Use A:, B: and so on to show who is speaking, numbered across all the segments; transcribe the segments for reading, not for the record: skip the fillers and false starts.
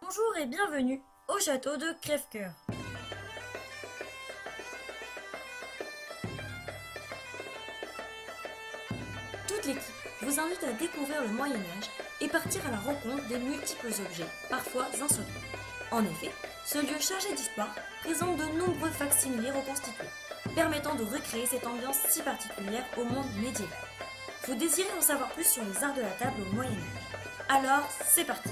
A: Bonjour et bienvenue au château de Crèvecoeur. Toute l'équipe vous invite à découvrir le Moyen-Âge et partir à la rencontre des multiples objets, parfois insolites. En effet, ce lieu chargé d'histoire présente de nombreux facsimilés reconstitués, permettant de recréer cette ambiance si particulière au monde médiéval. Vous désirez en savoir plus sur les arts de la table au Moyen-Âge? Alors, c'est parti!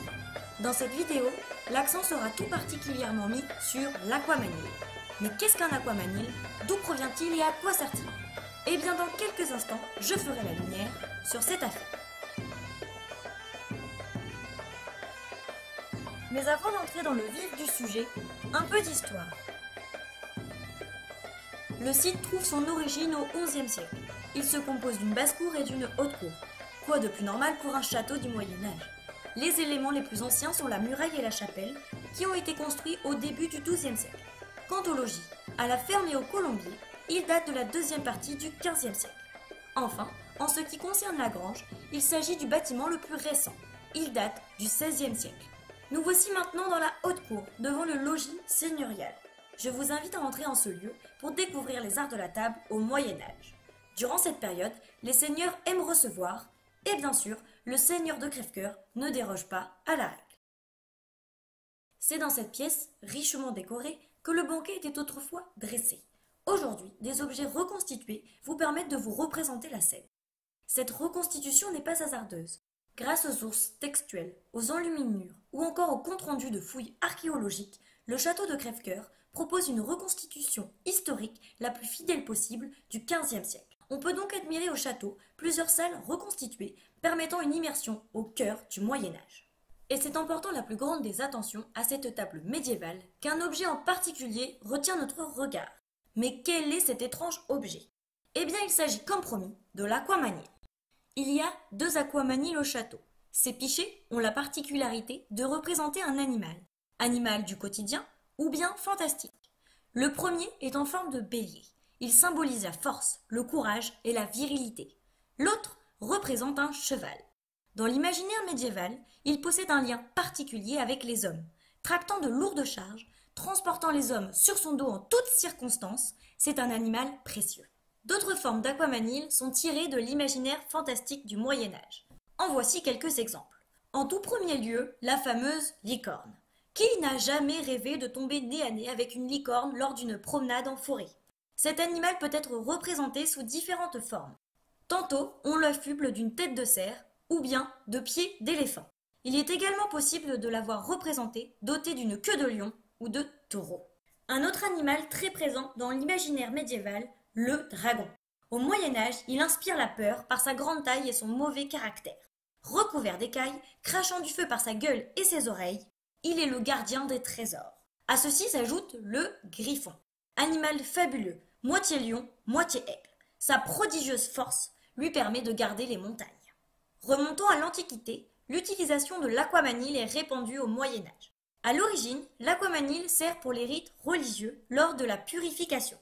A: Dans cette vidéo, l'accent sera tout particulièrement mis sur l'aquamanile. Mais qu'est-ce qu'un aquamanile? D'où provient-il et à quoi sert-il? Eh bien, dans quelques instants, je ferai la lumière sur cette affaire. Mais avant d'entrer dans le vif du sujet, un peu d'histoire. Le site trouve son origine au XIe siècle. Il se compose d'une basse-cour et d'une haute-cour. Quoi de plus normal pour un château du Moyen-Âge? Les éléments les plus anciens sont la muraille et la chapelle, qui ont été construits au début du XIIe siècle. Quant au logis, à la ferme et au colombier, il date de la deuxième partie du XVe siècle. Enfin, en ce qui concerne la grange, il s'agit du bâtiment le plus récent. Il date du XVIe siècle. Nous voici maintenant dans la haute cour, devant le logis seigneurial. Je vous invite à entrer en ce lieu pour découvrir les arts de la table au Moyen-Âge. Durant cette période, les seigneurs aiment recevoir, et bien sûr, le seigneur de Crèvecoeur ne déroge pas à la règle. C'est dans cette pièce, richement décorée, que le banquet était autrefois dressé. Aujourd'hui, des objets reconstitués vous permettent de vous représenter la scène. Cette reconstitution n'est pas hasardeuse. Grâce aux sources textuelles, aux enluminures ou encore au compte-rendu de fouilles archéologiques, le château de Crèvecoeur propose une reconstitution historique la plus fidèle possible du XVe siècle. On peut donc admirer au château plusieurs salles reconstituées permettant une immersion au cœur du Moyen-Âge. Et c'est en portant la plus grande des attentions à cette table médiévale qu'un objet en particulier retient notre regard. Mais quel est cet étrange objet? Eh bien, il s'agit, comme promis, de l'aquamanile. Il y a deux aquamaniles au château. Ces pichets ont la particularité de représenter un animal du quotidien ou bien fantastique. Le premier est en forme de bélier. Il symbolise la force, le courage et la virilité. L'autre représente un cheval. Dans l'imaginaire médiéval, il possède un lien particulier avec les hommes. Tractant de lourdes charges, transportant les hommes sur son dos en toutes circonstances, c'est un animal précieux. D'autres formes d'aquamanile sont tirées de l'imaginaire fantastique du Moyen-Âge. En voici quelques exemples. En tout premier lieu, la fameuse licorne. Qui n'a jamais rêvé de tomber nez à nez avec une licorne lors d'une promenade en forêt? Cet animal peut être représenté sous différentes formes. Tantôt, on l'affuble d'une tête de cerf ou bien de pieds d'éléphant. Il est également possible de l'avoir représenté doté d'une queue de lion ou de taureau. Un autre animal très présent dans l'imaginaire médiéval, le dragon. Au Moyen-Âge, il inspire la peur par sa grande taille et son mauvais caractère. Recouvert d'écailles, crachant du feu par sa gueule et ses oreilles, il est le gardien des trésors. À ceci s'ajoute le griffon. Animal fabuleux, moitié lion, moitié aigle. Sa prodigieuse force lui permet de garder les montagnes. Remontons à l'Antiquité, l'utilisation de l'aquamanile est répandue au Moyen-Âge. À l'origine, l'aquamanile sert pour les rites religieux lors de la purification.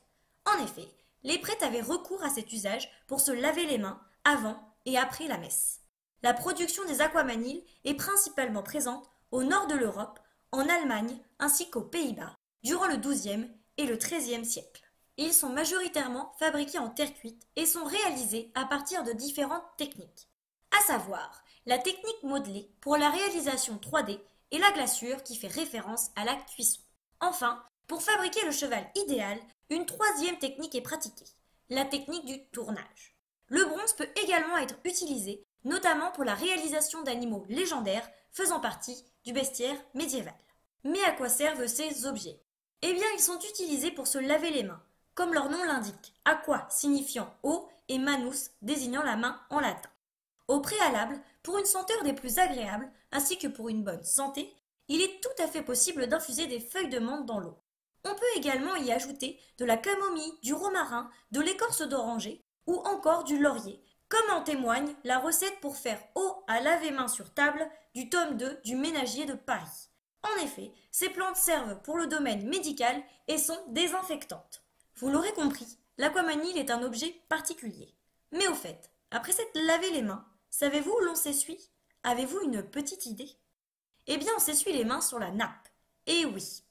A: En effet, les prêtres avaient recours à cet usage pour se laver les mains avant et après la messe. La production des aquamaniles est principalement présente au nord de l'Europe, en Allemagne ainsi qu'aux Pays-Bas, durant le XIIe et le XIIIe siècle. Ils sont majoritairement fabriqués en terre cuite et sont réalisés à partir de différentes techniques. À savoir, la technique modelée pour la réalisation 3D et la glaçure qui fait référence à la cuisson. Enfin, pour fabriquer le cheval idéal, une troisième technique est pratiquée, la technique du tournage. Le bronze peut également être utilisé, notamment pour la réalisation d'animaux légendaires faisant partie du bestiaire médiéval. Mais à quoi servent ces objets? Eh bien, ils sont utilisés pour se laver les mains, comme leur nom l'indique, aqua signifiant eau et manus désignant la main en latin. Au préalable, pour une senteur des plus agréables, ainsi que pour une bonne santé, il est tout à fait possible d'infuser des feuilles de menthe dans l'eau. On peut également y ajouter de la camomille, du romarin, de l'écorce d'oranger ou encore du laurier, comme en témoigne la recette pour faire eau à laver main sur table du tome 2 du Ménagier de Paris. En effet, ces plantes servent pour le domaine médical et sont désinfectantes. Vous l'aurez compris, l'aquamanile est un objet particulier. Mais au fait, après s'être lavé les mains, savez-vous où l'on s'essuie? Avez-vous une petite idée? Eh bien, on s'essuie les mains sur la nappe. Eh oui.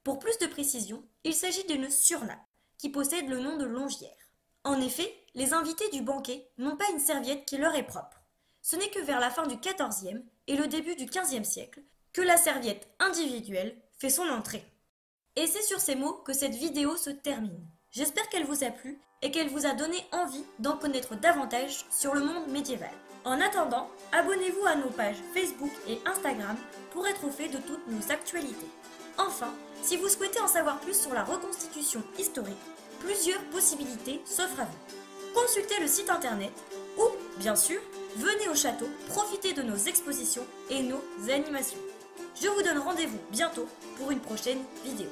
A: Pour plus de précision, il s'agit d'une surnappe, qui possède le nom de longière. En effet, les invités du banquet n'ont pas une serviette qui leur est propre. Ce n'est que vers la fin du XIVe et le début du XVe siècle que la serviette individuelle fait son entrée. Et c'est sur ces mots que cette vidéo se termine. J'espère qu'elle vous a plu et qu'elle vous a donné envie d'en connaître davantage sur le monde médiéval. En attendant, abonnez-vous à nos pages Facebook et Instagram pour être au fait de toutes nos actualités. Enfin, si vous souhaitez en savoir plus sur la reconstitution historique, plusieurs possibilités s'offrent à vous. Consultez le site internet ou, bien sûr, venez au château profiter de nos expositions et nos animations. Je vous donne rendez-vous bientôt pour une prochaine vidéo.